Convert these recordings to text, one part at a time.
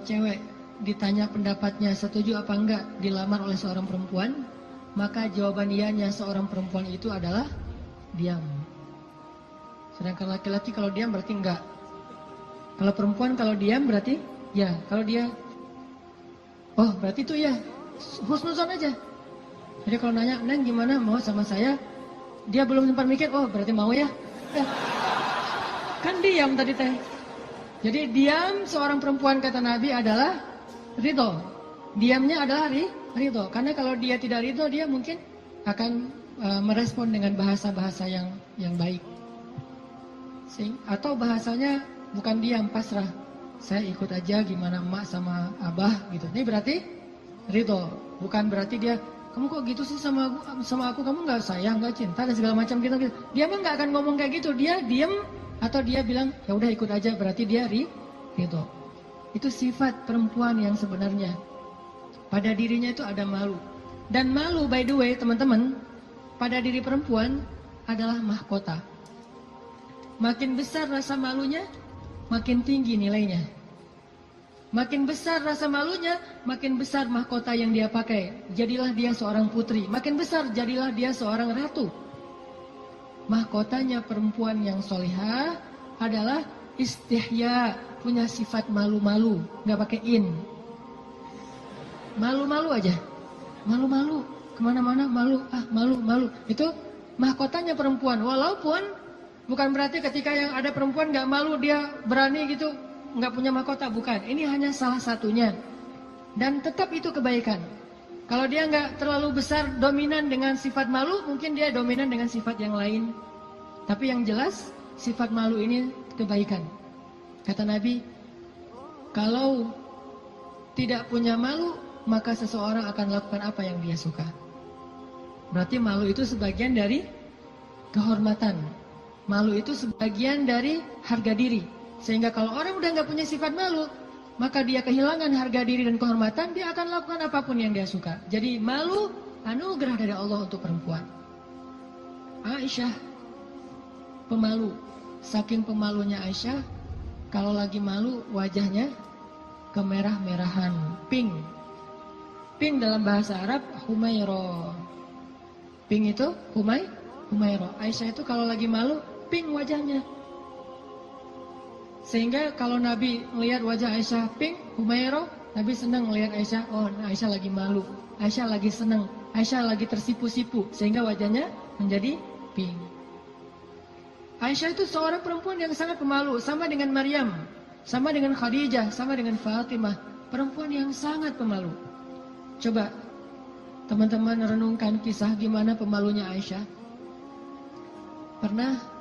cewek ditanya pendapatnya setuju apa enggak dilamar oleh seorang perempuan, maka jawaban iyanya seorang perempuan itu adalah diam. Sedangkan laki-laki kalau diam berarti enggak. Kalau perempuan kalau diam berarti ya. Kalau dia, oh berarti itu ya, husnuzon aja. Jadi kalau nanya, Neng gimana mau sama saya? Dia belum sempat mikir, oh berarti mau ya. Kan diam tadi teh. Jadi diam seorang perempuan kata Nabi adalah ridho. Diamnya adalah ridho. Karena kalau dia tidak ridho, dia mungkin akan merespon dengan bahasa-bahasa yang baik. Atau bahasanya bukan diam, pasrah. Saya ikut aja gimana emak sama abah gitu. Ini berarti ridho. Bukan berarti dia, kamu kok gitu sih sama aku, kamu gak sayang, gak cinta dan segala macam gitu. Dia mah gak akan ngomong kayak gitu. Dia diam atau dia bilang ya udah ikut aja, berarti dia ridho. Itu sifat perempuan yang sebenarnya. Pada dirinya itu ada malu. Dan malu by the way teman-teman, pada diri perempuan adalah mahkota. Makin besar rasa malunya, makin tinggi nilainya. Makin besar rasa malunya, makin besar mahkota yang dia pakai. Jadilah dia seorang putri. Makin besar, jadilah dia seorang ratu. Mahkotanya perempuan yang solihah adalah istihya, punya sifat malu-malu, nggak pakai in. Malu-malu aja, malu-malu, kemana-mana malu, malu-malu. Itu mahkotanya perempuan. Walaupun bukan berarti ketika yang ada perempuan nggak malu dia berani gitu, nggak punya mahkota, bukan. Ini hanya salah satunya. Dan tetap itu kebaikan. Kalau dia nggak terlalu besar dominan dengan sifat malu, mungkin dia dominan dengan sifat yang lain. Tapi yang jelas sifat malu ini kebaikan. Kata Nabi, kalau tidak punya malu, maka seseorang akan lakukan apa yang dia suka. Berarti malu itu sebagian dari kehormatan. Malu itu sebagian dari harga diri. Sehingga kalau orang udah nggak punya sifat malu, maka dia kehilangan harga diri dan kehormatan, dia akan lakukan apapun yang dia suka. Jadi malu anugerah dari Allah untuk perempuan. Aisyah pemalu. Saking pemalunya Aisyah, kalau lagi malu wajahnya kemerah-merahan, pink. Pink dalam bahasa Arab humairo. Pink itu humairo. Aisyah itu kalau lagi malu pink wajahnya. Sehingga kalau Nabi melihat wajah Aisyah pink, humairo, Nabi senang melihat Aisyah, oh Aisyah lagi malu, Aisyah lagi senang, Aisyah lagi tersipu-sipu, sehingga wajahnya menjadi pink. Aisyah itu seorang perempuan yang sangat pemalu, sama dengan Maryam, sama dengan Khadijah, sama dengan Fatimah, perempuan yang sangat pemalu. Coba teman-teman renungkan kisah gimana pemalunya Aisyah. Pernah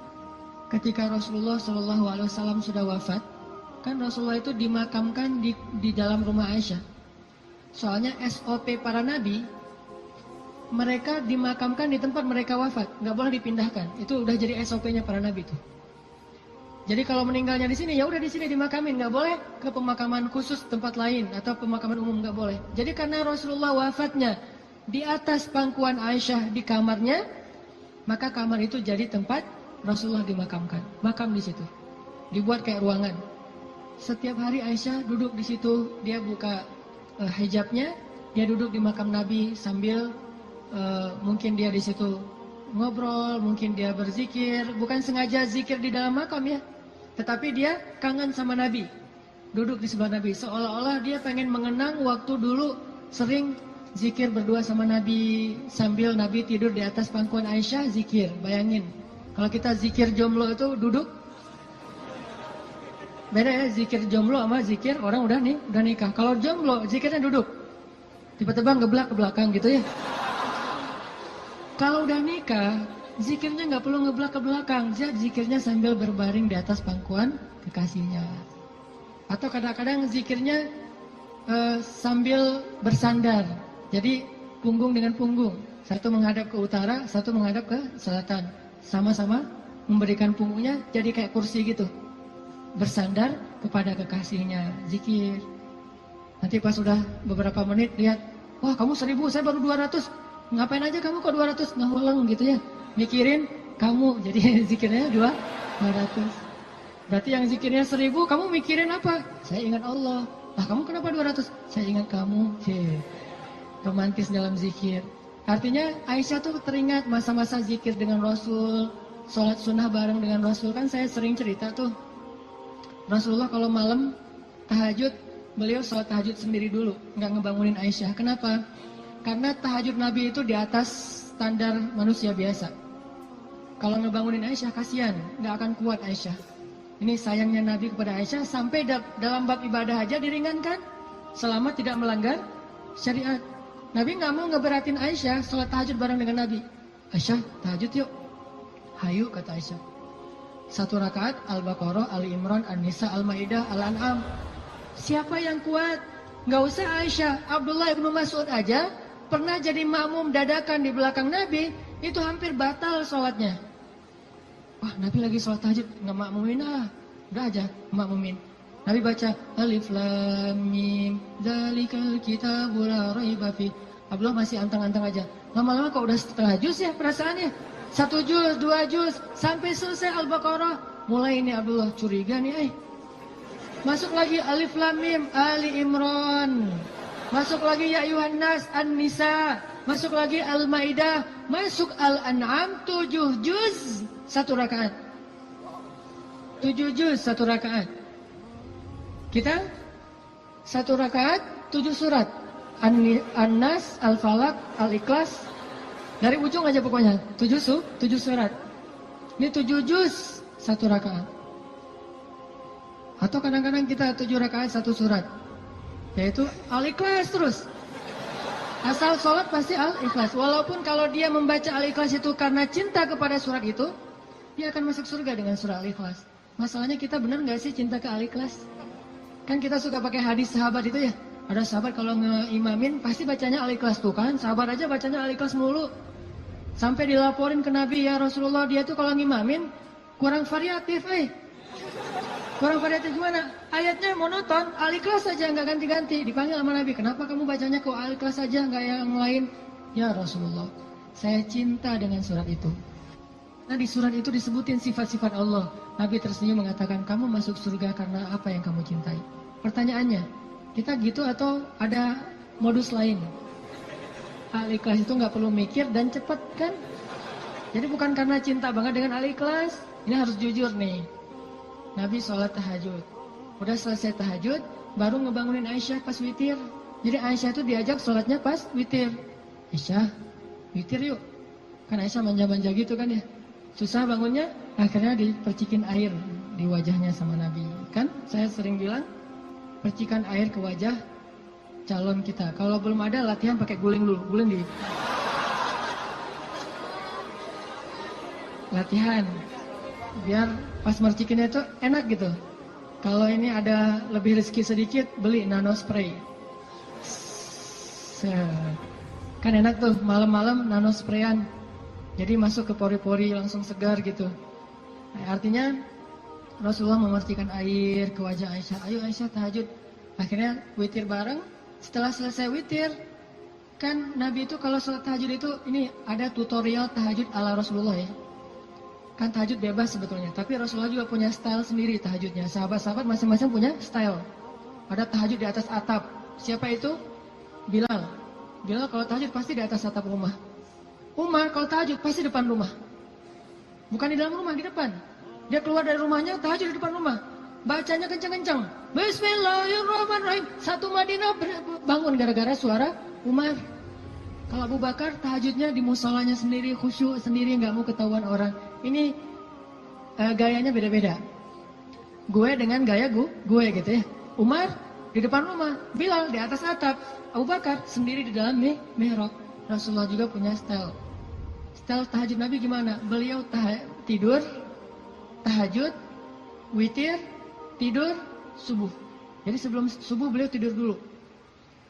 ketika Rasulullah SAW sudah wafat, kan Rasulullah itu dimakamkan di dalam rumah Aisyah. Soalnya SOP para nabi, mereka dimakamkan di tempat mereka wafat, nggak boleh dipindahkan. Itu udah jadi SOP-nya para nabi itu. Jadi kalau meninggalnya di sini, ya udah di sini dimakamin, nggak boleh ke pemakaman khusus tempat lain atau pemakaman umum, nggak boleh. Jadi karena Rasulullah wafatnya di atas pangkuan Aisyah di kamarnya, maka kamar itu jadi tempat Rasulullah dimakamkan, makam di situ, dibuat kayak ruangan. Setiap hari Aisyah duduk di situ, dia buka hijabnya, dia duduk di makam Nabi sambil mungkin dia di situ ngobrol, mungkin dia berzikir, bukan sengaja zikir di dalam makam ya, tetapi dia kangen sama Nabi, duduk di sebelah Nabi, seolah-olah dia pengen mengenang waktu dulu sering zikir berdua sama Nabi sambil Nabi tidur di atas pangkuan Aisyah zikir. Bayangin. Kalau kita zikir jomblo itu duduk, beda ya zikir jomblo sama zikir orang udah nikah. Kalau jomblo zikirnya duduk, tiba-tiba ngeblak ke belakang gitu ya. Kalau udah nikah, zikirnya nggak perlu ngeblak ke belakang, zikirnya sambil berbaring di atas pangkuan kekasihnya. Atau kadang-kadang zikirnya sambil bersandar, jadi punggung dengan punggung, satu menghadap ke utara, satu menghadap ke selatan. Sama-sama memberikan punggungnya jadi kayak kursi gitu, bersandar kepada kekasihnya, zikir. Nanti pas sudah beberapa menit lihat, wah kamu 1000, saya baru 200, ngapain aja kamu kok 200, nguleng gitu ya, mikirin kamu, jadi zikirnya 200. Berarti yang zikirnya 1000, kamu mikirin apa? Saya ingat Allah. Lah kamu kenapa 200? Saya ingat kamu. Romantis dalam zikir. Artinya Aisyah tuh teringat masa-masa zikir dengan Rasul, sholat sunnah bareng dengan Rasul. Kan saya sering cerita tuh, Rasulullah kalau malam tahajud, beliau sholat tahajud sendiri dulu, nggak ngebangunin Aisyah. Kenapa? Karena tahajud Nabi itu di atas standar manusia biasa. Kalau ngebangunin Aisyah kasihan, nggak akan kuat Aisyah. Ini sayangnya Nabi kepada Aisyah, sampai dalam bab ibadah aja diringankan, selama tidak melanggar syariat. Nabi nggak mau ngeberatin Aisyah sholat tahajud bareng dengan Nabi. Aisyah, tahajud yuk. Hayu, kata Aisyah. 1 rakaat Al-Baqarah, Ali Imran, An-Nisa, Al-Maidah, Al-An'am. Siapa yang kuat? Nggak usah Aisyah, Abdullah ibnu Mas'ud aja pernah jadi makmum dadakan di belakang Nabi, itu hampir batal sholatnya. Wah, Nabi lagi sholat tahajud, nggak makmumin udah aja makmumin. Nabi baca Alif Lam Mim Dzalikal Kitabul La Raiba Fi. Abdullah masih antang-antang aja. Lama-lama kok udah setengah juz ya perasaannya. 1 juz, 2 juz, sampai selesai Al-Baqarah. Mulai ini Abdullah curiga nih, Masuk lagi Alif Lam Mim Ali Imran. Masuk lagi Ya Ayuhan Nas An-Nisa. Masuk lagi Al-Maidah. Masuk Al-An'am 7 juz 1 rakaat. 7 juz 1 rakaat. Kita 1 rakaat 7 surat. An-Nas, Al-Falaq, Al-Ikhlas. Dari ujung aja pokoknya 7 surat. Ini 7 juz 1 rakaat. Atau kadang-kadang kita 7 rakaat 1 surat, yaitu Al-Ikhlas terus. Asal sholat pasti Al-Ikhlas. Walaupun kalau dia membaca Al-Ikhlas itu karena cinta kepada surat itu, dia akan masuk surga dengan surah Al-Ikhlas. Masalahnya kita benar nggak sih cinta ke Al-Ikhlas? Kan kita suka pakai hadis sahabat itu ya. Ada sahabat kalau ngeimamin pasti bacanya Al-Ikhlas tuh kan. Sahabat aja bacanya Al-Ikhlas mulu. Sampai dilaporin ke Nabi, ya Rasulullah, dia tuh kalau ngimamin kurang variatif, Kurang variatif gimana? Ayatnya monoton, Al-Ikhlas saja nggak ganti-ganti. Dipanggil sama Nabi, kenapa kamu bacanya kok Al-Ikhlas saja nggak yang lain? Ya Rasulullah, saya cinta dengan surat itu. Nah di surat itu disebutin sifat-sifat Allah. Nabi tersenyum mengatakan, kamu masuk surga karena apa yang kamu cintai. Pertanyaannya, kita gitu atau ada modus lain? Al-Ikhlas itu nggak perlu mikir dan cepat kan? Jadi bukan karena cinta banget dengan Al-Ikhlas. Ini harus jujur nih. Nabi sholat tahajud. Udah selesai tahajud, baru ngebangunin Aisyah pas witir. Jadi Aisyah itu diajak sholatnya pas witir. Aisyah, witir yuk. Kan Aisyah manja-manja gitu kan ya. Susah bangunnya, akhirnya dipercikin air di wajahnya sama Nabi. Kan saya sering bilang, percikan air ke wajah calon kita. Kalau belum ada latihan pakai guling dulu, guling di latihan. Biar pas mercikinnya itu enak gitu. Kalau ini ada lebih rezeki sedikit, beli nano spray. Kan enak tuh malam-malam nano sprayan. Jadi masuk ke pori-pori langsung segar gitu. Nah, artinya Rasulullah memercikan air ke wajah Aisyah. Ayo Aisyah tahajud. Akhirnya witir bareng. Setelah selesai witir, kan Nabi itu kalau sholat tahajud itu ini ada tutorial tahajud ala Rasulullah ya. Kan tahajud bebas sebetulnya, tapi Rasulullah juga punya style sendiri tahajudnya. Sahabat-sahabat masing-masing punya style. Ada tahajud di atas atap. Siapa itu? Bilal. Bilal kalau tahajud pasti di atas atap rumah. Umar kalau tahajud pasti depan rumah. Bukan di dalam rumah, di depan. Dia keluar dari rumahnya, tahajud di depan rumah. Bacanya kencang-kencang. Bismillahirrahmanirrahim. Satu Madinah bangun gara-gara suara Umar. Kalau Abu Bakar tahajudnya di musolanya sendiri, khusyuk sendiri, nggak mau ketahuan orang. Ini gayanya beda-beda. Gue dengan gaya gue gitu ya. Umar di depan rumah, Bilal di atas atap, Abu Bakar sendiri di dalam mihrab. Rasulullah juga punya style. Style tahajud Nabi gimana? Beliau tidur, tahajud, witir, tidur, subuh. Jadi sebelum subuh beliau tidur dulu.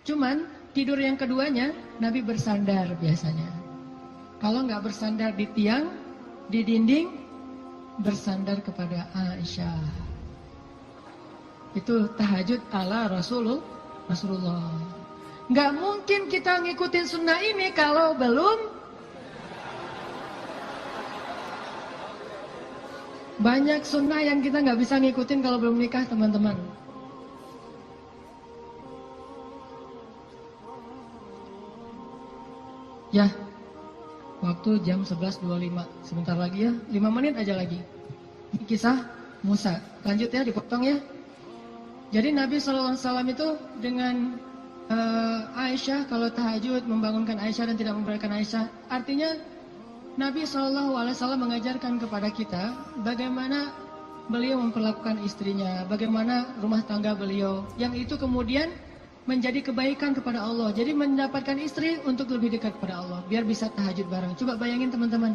Cuman tidur yang keduanya Nabi bersandar biasanya. Kalau nggak bersandar di tiang, di dinding, bersandar kepada Aisyah. Itu tahajud ala Rasulullah. Nggak mungkin kita ngikutin sunnah ini kalau belum banyak sunnah yang kita nggak bisa ngikutin kalau belum nikah teman-teman. Ya, waktu jam 11.25. Sebentar lagi ya, 5 menit aja lagi. Ini kisah Musa. Lanjut ya, dipotong ya. Jadi Nabi SAW itu dengan Aisyah, kalau tahajud membangunkan Aisyah dan tidak membangunkan Aisyah, artinya Nabi SAW mengajarkan kepada kita bagaimana beliau memperlakukan istrinya, bagaimana rumah tangga beliau, yang itu kemudian menjadi kebaikan kepada Allah. Jadi mendapatkan istri untuk lebih dekat kepada Allah, biar bisa tahajud bareng. Coba bayangin teman-teman,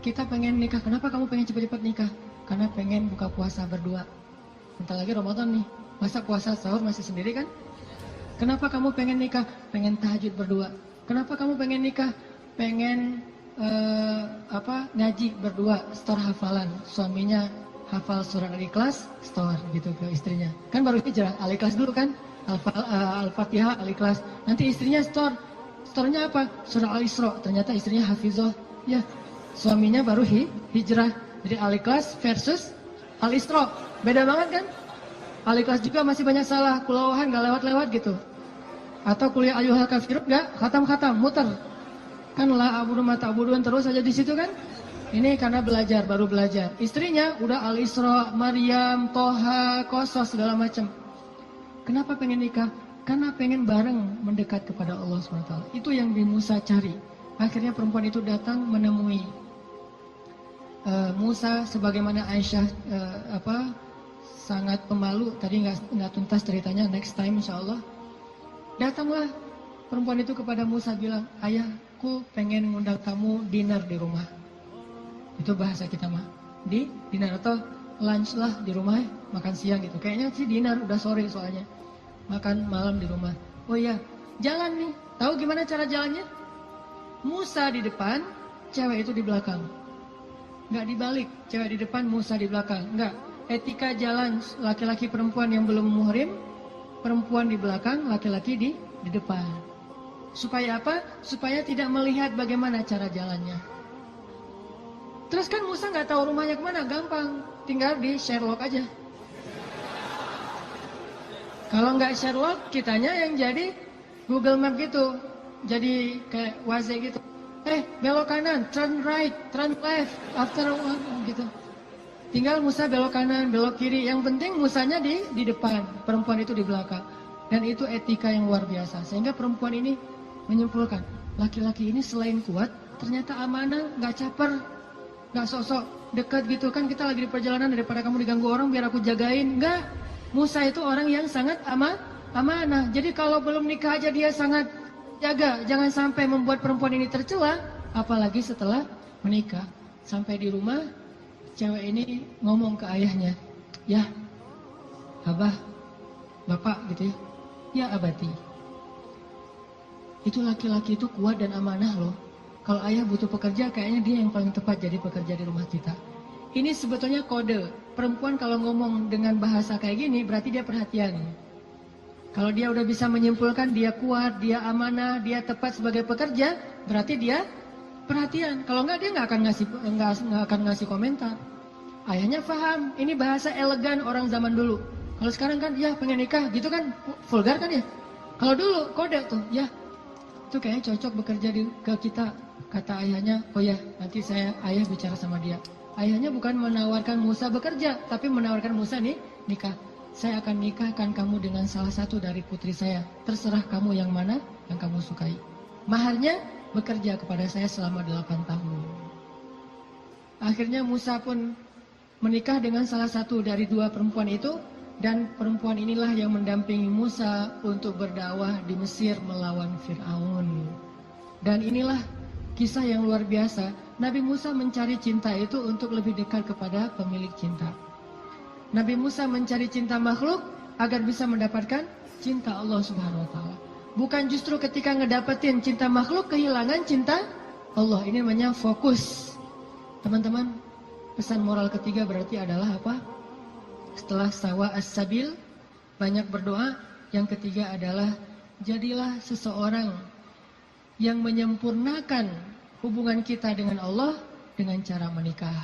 kita pengen nikah, kenapa kamu pengen cepat-cepat nikah? Karena pengen buka puasa berdua. Bentar lagi Ramadan nih, masa puasa sahur masih sendiri kan? Kenapa kamu pengen nikah? Pengen tahajud berdua. Kenapa kamu pengen nikah? Pengen ngaji berdua, store hafalan. Suaminya hafal surat Al-Ikhlas, store gitu ke istrinya. Kan baru hijrah, Al-Ikhlas dulu kan? Al-Fatihah, Al-Ikhlas. Nanti istrinya store. Store-nya apa? Surah Al-Isra. Ternyata istrinya hafizah. Ya, suaminya baru hijrah. Jadi Al-Ikhlas versus Al-Isra. Beda banget kan? Al-Ikhlas juga masih banyak salah, kulawahan gak lewat-lewat gitu. Atau kuliah ayyuhal kafirun gak khatam-khatam, muter. Kan la abudu ma ta'budun terus aja di situ kan? Ini karena belajar, baru belajar. Istrinya udah Al-Isra, Maryam, Toha, Qasas segala macam. Kenapa pengen nikah? Karena pengen bareng mendekat kepada Allah SWT. Itu yang Nabi Musa cari. Akhirnya perempuan itu datang menemui Musa, sebagaimana Aisyah sangat pemalu. Tadi nggak tuntas ceritanya, next time insya Allah. Datanglah perempuan itu kepada Musa bilang, ayahku pengen ngundang kamu dinner di rumah. Itu bahasa kita mah, di dinner atau lunch lah di rumah, makan siang gitu. Kayaknya sih dinner, udah sore soalnya. Makan malam di rumah. Oh iya, jalan nih. Tahu gimana cara jalannya? Musa di depan, cewek itu di belakang. Nggak dibalik, cewek di depan, Musa di belakang. Nggak. Etika jalan laki-laki perempuan yang belum muhrim, perempuan di belakang, laki-laki di depan. Supaya apa? Supaya tidak melihat bagaimana cara jalannya. Terus kan Musa nggak tahu rumahnya kemana, gampang, tinggal di Sherlock aja. Kalau nggak Sherlock, kitanya yang jadi Google Map gitu, jadi kayak Waze gitu. Belok kanan, turn right, turn left, after one gitu. Tinggal Musa belok kanan, belok kiri. Yang penting Musanya di depan, perempuan itu di belakang. Dan itu etika yang luar biasa. Sehingga perempuan ini menyimpulkan, laki-laki ini selain kuat, ternyata amanah, nggak caper, nggak sok-sok dekat gitu. Kan kita lagi di perjalanan, daripada kamu diganggu orang biar aku jagain. Nggak, Musa itu orang yang sangat amanah. Jadi kalau belum nikah aja dia sangat jaga. Jangan sampai membuat perempuan ini tercela, apalagi setelah menikah. Sampai di rumah, cewek ini ngomong ke ayahnya, ya, abah, bapak gitu ya, ya abati. Itu laki-laki itu kuat dan amanah loh. Kalau ayah butuh pekerja, kayaknya dia yang paling tepat jadi pekerja di rumah kita. Ini sebetulnya kode. Perempuan kalau ngomong dengan bahasa kayak gini, berarti dia perhatian. Kalau dia udah bisa menyimpulkan dia kuat, dia amanah, dia tepat sebagai pekerja, berarti dia perhatian. Kalau enggak, dia nggak akan ngasih komentar. Ayahnya paham, ini bahasa elegan orang zaman dulu. Kalau sekarang kan, ya pengen nikah gitu kan, vulgar kan ya. Kalau dulu kode tuh, ya itu kayaknya cocok bekerja ke kita. Kata ayahnya, oh ya nanti ayah bicara sama dia. Ayahnya bukan menawarkan Musa bekerja, tapi menawarkan Musa nih nikah. Saya akan nikahkan kamu dengan salah satu dari putri saya. Terserah kamu yang mana yang kamu sukai. Maharnya bekerja kepada saya selama 8 tahun. Akhirnya Musa pun menikah dengan salah satu dari 2 perempuan itu. Dan perempuan inilah yang mendampingi Musa untuk berdakwah di Mesir melawan Fir'aun. Dan inilah kisah yang luar biasa. Nabi Musa mencari cinta itu untuk lebih dekat kepada pemilik cinta. Nabi Musa mencari cinta makhluk agar bisa mendapatkan cinta Allah Subhanahu wa taala. Bukan justru ketika ngedapetin cinta makhluk kehilangan cinta Allah. Ini namanya fokus. Teman-teman, pesan moral ketiga berarti adalah apa? Setelah sawa as-sabil, banyak berdoa. Yang ketiga adalah jadilah seseorang yang menyempurnakan hubungan kita dengan Allah dengan cara menikah.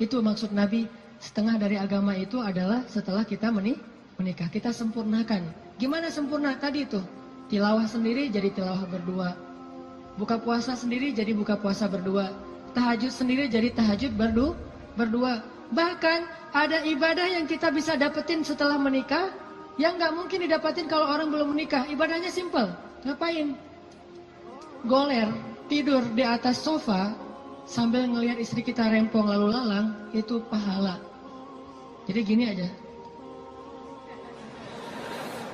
Itu maksud Nabi. Setengah dari agama itu adalah setelah kita menikah, kita sempurnakan. Gimana sempurna? Tadi itu tilawah sendiri jadi tilawah berdua. Buka puasa sendiri jadi buka puasa berdua. Tahajud sendiri jadi tahajud berdua. Bahkan ada ibadah yang kita bisa dapetin setelah menikah yang nggak mungkin didapetin kalau orang belum menikah. Ibadahnya simple. Ngapain? Goler, tidur di atas sofa sambil ngelihat istri kita rempong lalu lalang, itu pahala. Jadi gini aja.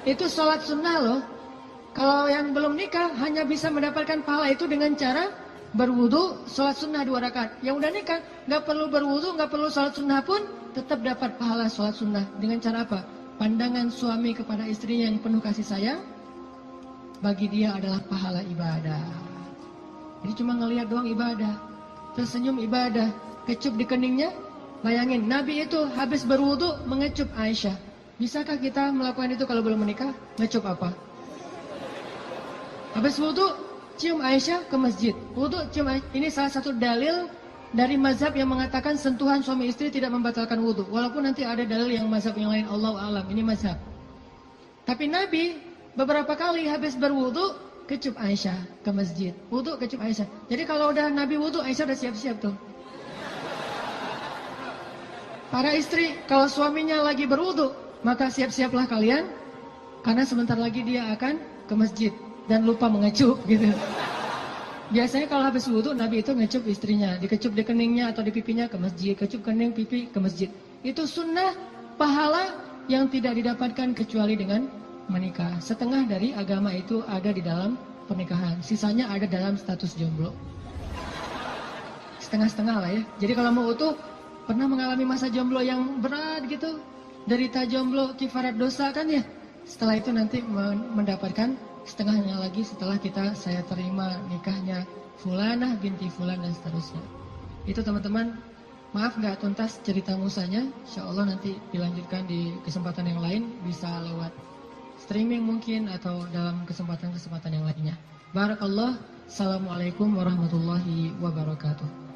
Itu sholat sunnah loh. Kalau yang belum nikah hanya bisa mendapatkan pahala itu dengan cara berwudu, sholat sunnah 2 rakaat. Yang udah nikah nggak perlu berwudu, nggak perlu sholat sunnah pun tetap dapat pahala sholat sunnah. Dengan cara apa? Pandangan suami kepada istrinya yang penuh kasih sayang, bagi dia adalah pahala ibadah. Jadi cuma ngelihat doang ibadah, tersenyum ibadah, kecup di keningnya. Bayangin, Nabi itu habis berwudu mengecup Aisyah. Bisakah kita melakukan itu kalau belum menikah? Ngecup apa? Habis wudu, cium Aisyah ke masjid. Wudu, cium Aisyah. Ini salah satu dalil dari mazhab yang mengatakan sentuhan suami istri tidak membatalkan wudu. Walaupun nanti ada dalil yang mazhab yang lain, Allahu a'lam. Ini mazhab. Tapi Nabi beberapa kali habis berwudu, kecup Aisyah ke masjid. Wudu, kecup Aisyah. Jadi kalau udah Nabi wudu, Aisyah udah siap-siap tuh. Para istri, kalau suaminya lagi berwudu, maka siap-siaplah kalian. Karena sebentar lagi dia akan ke masjid. Dan lupa mengecup gitu. Biasanya kalau habis wudu Nabi itu ngecup istrinya, dikecup di keningnya atau di pipinya ke masjid, kecup kening pipi ke masjid. Itu sunnah pahala yang tidak didapatkan kecuali dengan menikah. Setengah dari agama itu ada di dalam pernikahan, sisanya ada dalam status jomblo. Setengah-setengah lah ya. Jadi kalau mau utuh, pernah mengalami masa jomblo yang berat gitu, derita jomblo kifarat dosa kan ya. Setelah itu nanti mendapatkan setengahnya lagi setelah saya terima nikahnya Fulanah binti Fulan dan seterusnya. Itu teman-teman, maaf nggak tuntas cerita musanya. Insya Allah nanti dilanjutkan di kesempatan yang lain, bisa lewat streaming mungkin atau dalam kesempatan-kesempatan yang lainnya. Barakallah. Assalamualaikum warahmatullahi wabarakatuh.